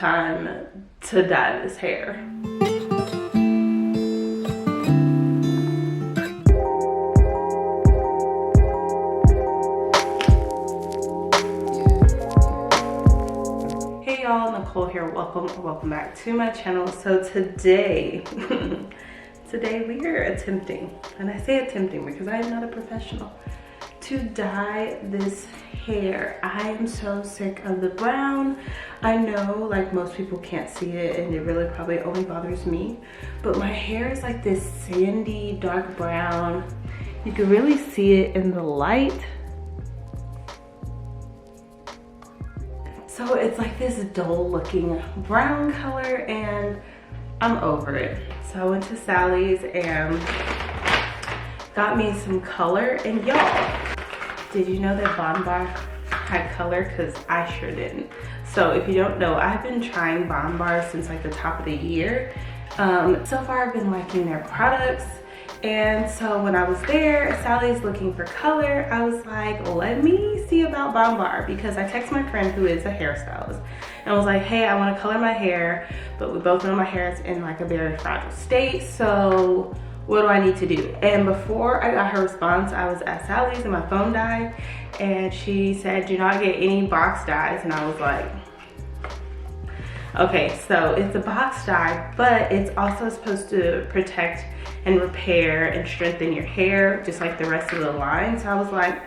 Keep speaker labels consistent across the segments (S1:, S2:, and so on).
S1: time to dye this hair. Hey y'all, Nicole here. Welcome back to my channel. So today we are attempting, and I say attempting because I am not a professional, to dye this hair. I am so sick of the brown. I know like most people can't see it and it really probably only bothers me, but my hair is like this sandy dark brown. You can really see it in the light. So it's like this dull looking brown color and I'm over it. So I went to Sally's and got me some color, and y'all, did you know that Bondbar had color? Because I sure didn't. So if you don't know, I've been trying Bondbar since like the top of the year. So far I've been liking their products. And so when I was there at Sally's looking for color, I was like, let me see about Bondbar, because I texted my friend who is a hairstylist and I was like, hey, I want to color my hair, but we both know my hair is in like a very fragile state. So what do I need to do? And before I got her response, I was at Sally's and my phone died, and she said, do not get any box dyes. And I was like, okay, so it's a box dye, but it's also supposed to protect and repair and strengthen your hair just like the rest of the line. So I was like,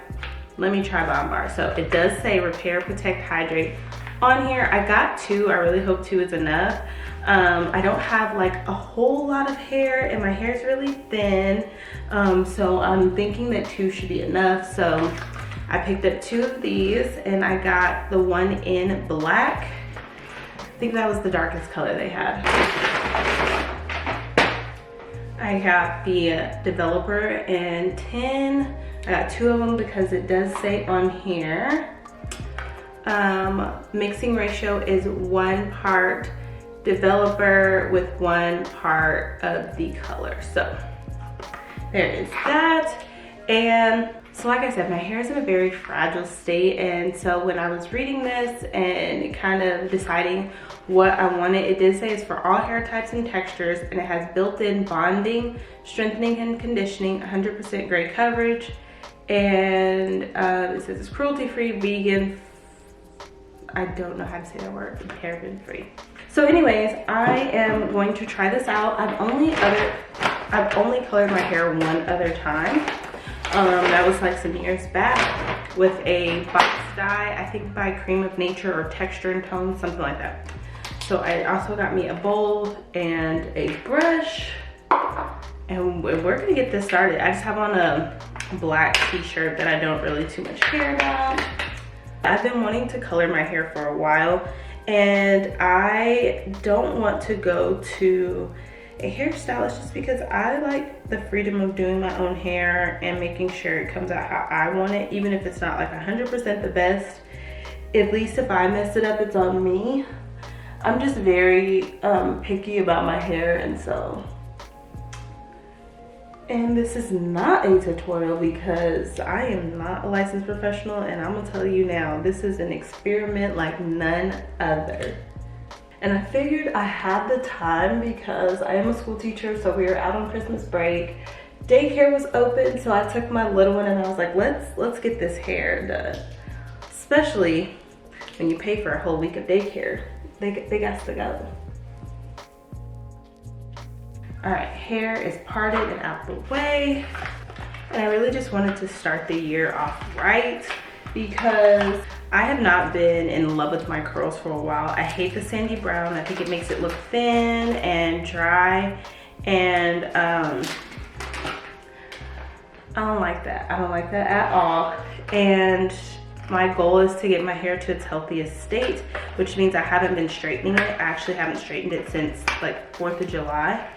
S1: let me try Bondbar. So it does say repair, protect, hydrate on here. I got 2. I really hope 2 is enough. I don't have like a whole lot of hair and my hair is really thin, so I'm thinking that 2 should be enough. So I picked up 2 of these and I got the one in black. I think that was the darkest color they had. I got the developer in 10. I got 2 of them because it does say on here, mixing ratio is 1 part developer with 1 part of the color. So there is that. And so like I said, my hair is in a very fragile state, and so when I was reading this and kind of deciding what I wanted, it did say it's for all hair types and textures, and it has built-in bonding, strengthening and conditioning, 100% gray coverage, and it says it's cruelty-free, vegan, I don't know how to say that word, paraben-free. So anyways, I am going to try this out. I've only colored my hair one other time. That was like some years back with a box dye, I think by Cream of Nature or Texture and Tone, something like that. So I also got me a bowl and a brush, and we're gonna get this started. I just have on a black t-shirt that I don't really too much care about. I've been wanting to color my hair for a while, and I don't want to go to a hairstylist just because I like the freedom of doing my own hair and making sure it comes out how I want it, even if it's not like 100% the best. At least if I mess it up, it's on me. I'm just very picky about my hair, and this is not a tutorial because I am not a licensed professional, and I'm gonna tell you now, this is an experiment like none other. And I figured I had the time because I am a school teacher, so we were out on Christmas break. Daycare was open, so I took my little one and I was like, let's get this hair done. Especially when you pay for a whole week of daycare. They got to go. All right, hair is parted and out the way. And I really just wanted to start the year off right because I have not been in love with my curls for a while. I hate the sandy brown. I think it makes it look thin and dry, and I don't like that. I don't like that at all. And my goal is to get my hair to its healthiest state, which means I haven't been straightening it. I actually haven't straightened it since like 4th of July.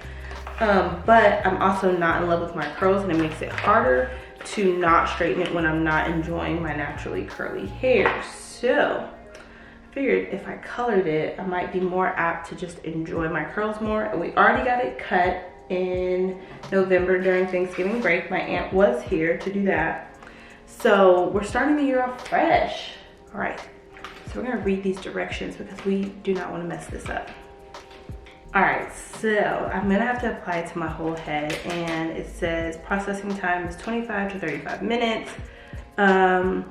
S1: But I'm also not in love with my curls, and it makes it harder to not straighten it when I'm not enjoying my naturally curly hair. So I figured if I colored it, I might be more apt to just enjoy my curls more. And we already got it cut in November during Thanksgiving break. My aunt was here to do that. So we're starting the year off fresh. All right, so So we're gonna read these directions because we do not wanna mess this up. All right, so I'm gonna have to apply it to my whole head, and it says processing time is 25 to 35 minutes. And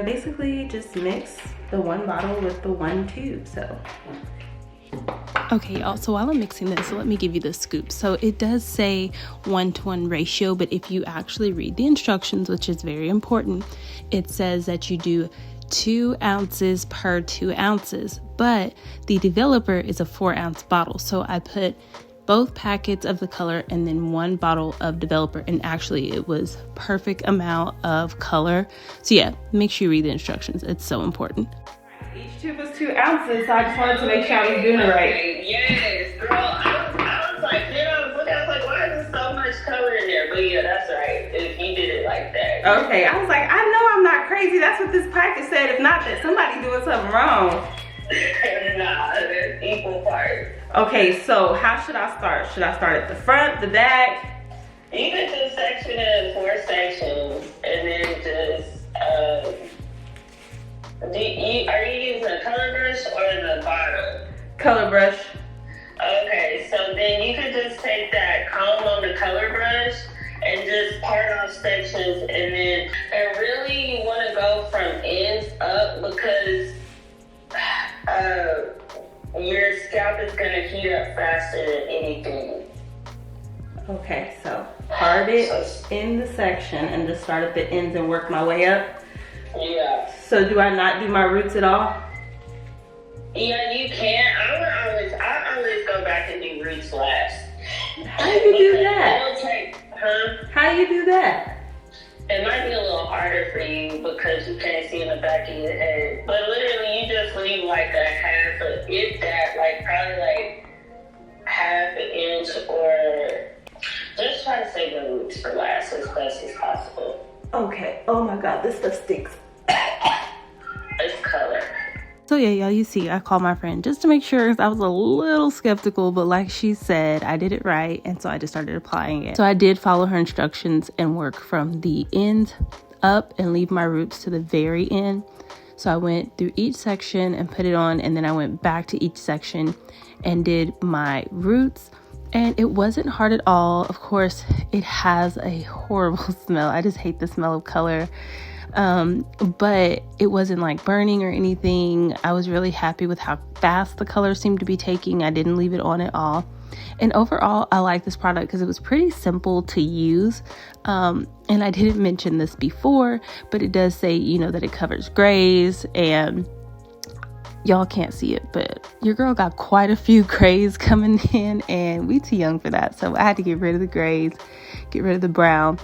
S1: basically just mix the one bottle with the one tube, so.
S2: Okay, y'all, so while I'm mixing this, let me give you the scoop. So it does say 1-to-1 ratio, but if you actually read the instructions, which is very important, it says that you do 2 ounces per 2 ounces, but the developer is a 4-ounce bottle. So I put both packets of the color and then 1 bottle of developer, and actually it was perfect amount of color. So yeah, make sure you read the instructions. It's so important.
S1: Each tube was 2 ounces, so I just wanted to make sure I was doing it right.
S3: Yes, girl. I was like, then I was like, why is there so much color in there? But yeah, that's right. If you did it like that.
S1: Okay, I was like, I know I'm not crazy. That's what this packet said. If not, that somebody doing something wrong.
S3: Nah, there's equal parts.
S1: Okay, so how should I start? Should I start at the front, the back?
S3: You can just section it in 4 sections, and then just, are you using a color brush or the bottle?
S1: Color brush.
S3: Okay, so then you can just take that comb on the color brush and just part off sections, and really you want to go from ends up because your scalp is going to heat up faster than anything.
S1: Okay, so part it in the section and just start at the ends and work my way up.
S3: Yeah.
S1: So do I not do my roots at all?
S3: Yeah, you can. I always go back and do roots last.
S1: How do you do that?
S3: It'll take, huh?
S1: How do you do that?
S3: It might be a little harder for you because you can't see in the back of your head. But literally, you just leave like a half, if that, like probably like half an inch, or just try to save the roots for last as best as possible.
S1: Okay. Oh my God, this stuff stinks.
S3: It's color.
S2: So yeah, y'all, you see, I called my friend just to make sure, because I was a little skeptical, but like she said, I did it right, and so I just started applying it. So I did follow her instructions and work from the end up and leave my roots to the very end. So I went through each section and put it on, and then I went back to each section and did my roots. And it wasn't hard at all. Of course, it has a horrible smell. I just hate the smell of color. But it wasn't like burning or anything. I was really happy with how fast the color seemed to be taking. I didn't leave it on at all. And overall, I like this product because it was pretty simple to use. And I didn't mention this before, but it does say, you know, that it covers grays, and y'all can't see it, but your girl got quite a few grays coming in, and we too young for that. So I had to get rid of the grays, get rid of the brown,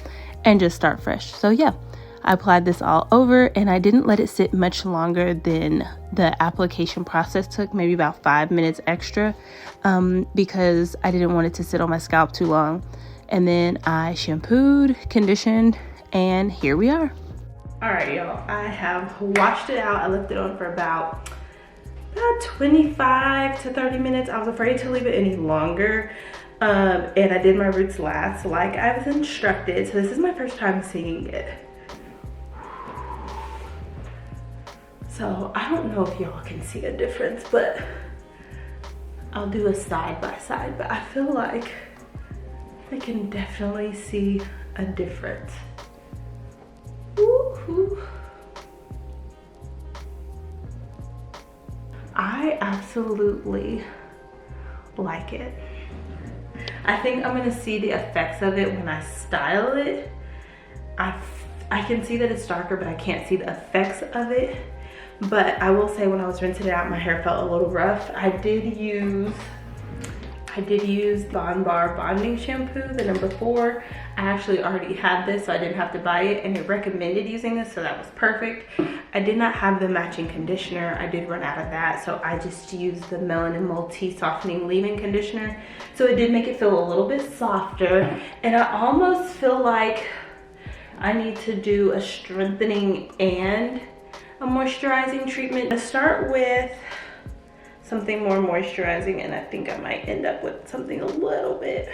S2: and just start fresh. So yeah, I applied this all over, and I didn't let it sit much longer than the application process took, maybe about 5 minutes extra, because I didn't want it to sit on my scalp too long. And then I shampooed, conditioned, and here we are.
S1: All right, y'all, I have washed it out. I left it on for about 25 to 30 minutes. I was afraid to leave it any longer. And I did my roots last like I was instructed. So this is my first time seeing it. So I don't know if y'all can see a difference, but I'll do a side by side, but I feel like I can definitely see a difference. Woo-hoo. I absolutely like it. I think I'm gonna see the effects of it when I style it. I can see that it's darker, but I can't see the effects of it. But I will say, when I was rinsing it out, my hair felt a little rough. I did use Bondbar bonding shampoo, the number 4. I actually already had this, so I didn't have to buy it, and it recommended using this, so that was perfect. I did not have the matching conditioner. I did run out of that, so I just used the Melanin Multi Softening Leave-In Conditioner. So it did make it feel a little bit softer, and I almost feel like I need to do a strengthening and a moisturizing treatment. Let's start with something more moisturizing, and I think I might end up with something a little bit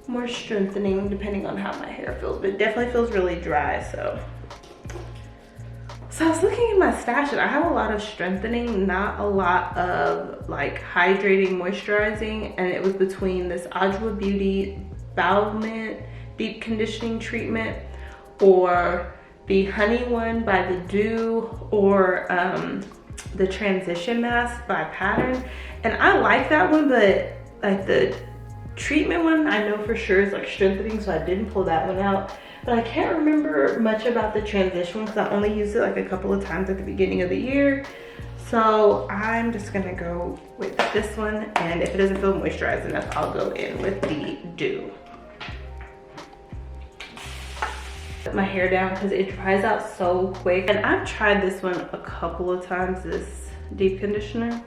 S1: more strengthening depending on how my hair feels, but it definitely feels really dry. So So I was looking at my stash and I have a lot of strengthening, not a lot of like hydrating, moisturizing, and it was between this Adwoa Beauty Bowel Deep Conditioning Treatment or the Honey one by the Dew or the Transition Mask by Pattern. And I like that one, but like the treatment one I know for sure is like strengthening, so I didn't pull that one out. But I can't remember much about the transition one because I only used it like a couple of times at the beginning of the year. So I'm just gonna go with this one, and if it doesn't feel moisturized enough, I'll go in with the Dew. Put my hair down because it dries out so quick. And I've tried this one a couple of times, this deep conditioner.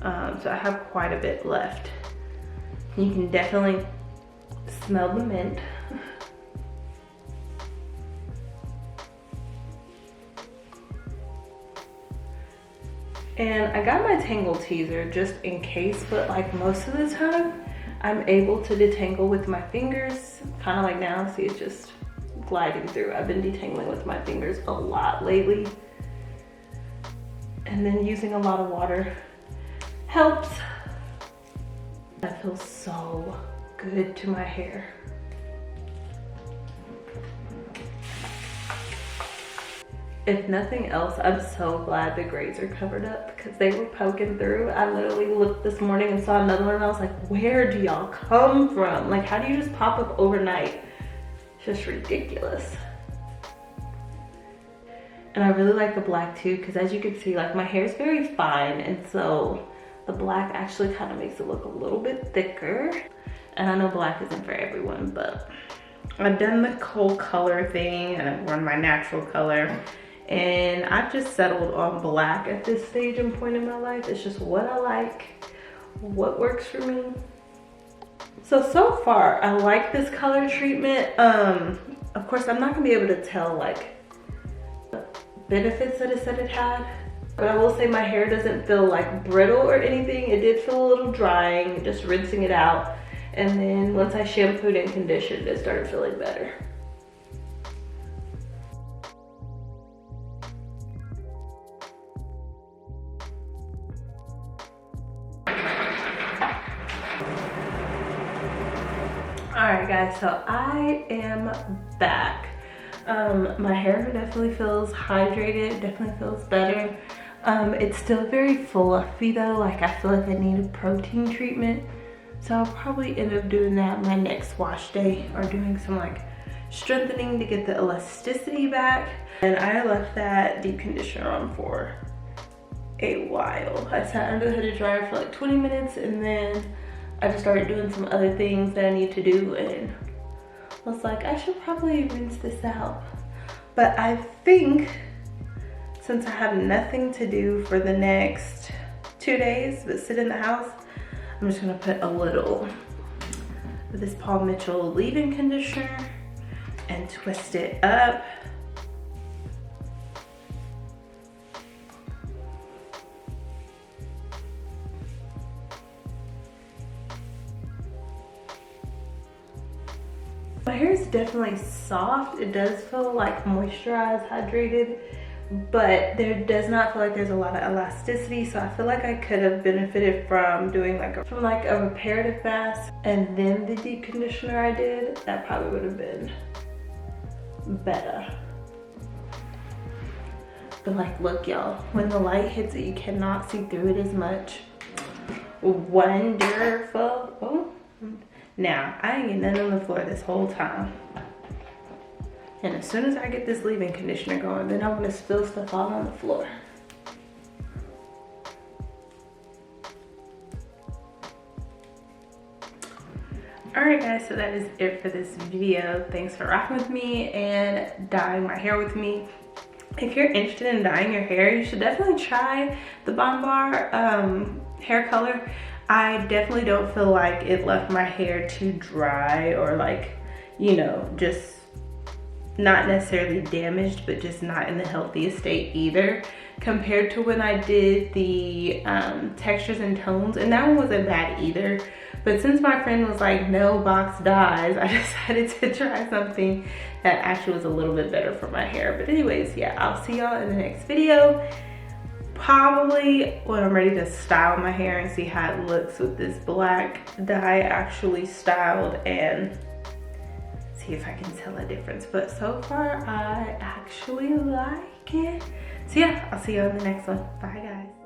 S1: So I have quite a bit left. You can definitely smell the mint. And I got my Tangle Teaser just in case, but like most of the time, I'm able to detangle with my fingers, kind of like now. See, it's just gliding through. I've been detangling with my fingers a lot lately. And then using a lot of water helps. That feels so good to my hair. If nothing else, I'm so glad the grays are covered up because they were poking through. I literally looked this morning and saw another one and I was like, where do y'all come from? Like, how do you just pop up overnight? It's just ridiculous. And I really like the black too, because as you can see, like my hair is very fine, and so the black actually kind of makes it look a little bit thicker. And I know black isn't for everyone, but I've done the cold color thing and I've worn my natural color. And I've just settled on black at this stage and point in my life. It's just what I like, what works for me. So far, I like this color treatment. Of course, I'm not gonna be able to tell like the benefits that it said it had. But I will say my hair doesn't feel like brittle or anything. It did feel a little drying, just rinsing it out. And then once I shampooed and conditioned, it started feeling better. Alright guys, so I am back. My hair definitely feels hydrated, definitely feels better. It's still very fluffy though, like I feel like I need a protein treatment. So I'll probably end up doing that my next wash day, or doing some like strengthening to get the elasticity back. And I left that deep conditioner on for a while. I sat under the hooded dryer for like 20 minutes and then I just started doing some other things that I need to do, and I was like, I should probably rinse this out. But I think since I have nothing to do for the next 2 days but sit in the house, I'm just gonna put a little of this I'm Nichole leave-in conditioner and twist it up. My hair is definitely soft. It does feel like moisturized, hydrated, but there does not feel like there's a lot of elasticity. So I feel like I could have benefited from doing like a reparative mask and then the deep conditioner I did. That probably would have been better. But like, look y'all, when the light hits it, you cannot see through it as much. Wonderful. Oh. Now, I ain't getting nothing on the floor this whole time. And as soon as I get this leave-in conditioner going, then I want to spill stuff all on the floor. Alright guys, so that is it for this video. Thanks for rocking with me and dyeing my hair with me. If you're interested in dyeing your hair, you should definitely try the Bondbar hair color. I definitely don't feel like it left my hair too dry or like, you know, just not necessarily damaged, but just not in the healthiest state either. compared to when I did the textures and tones, and that one wasn't bad either. But since my friend was like, no box dyes, I decided to try something that actually was a little bit better for my hair. But anyways, yeah, I'll see y'all in the next video. Probably when I'm ready to style my hair and see how it looks with this black dye actually styled, and see if I can tell a difference. But so far, I actually like it. So yeah, I'll see you on the next one. Bye guys.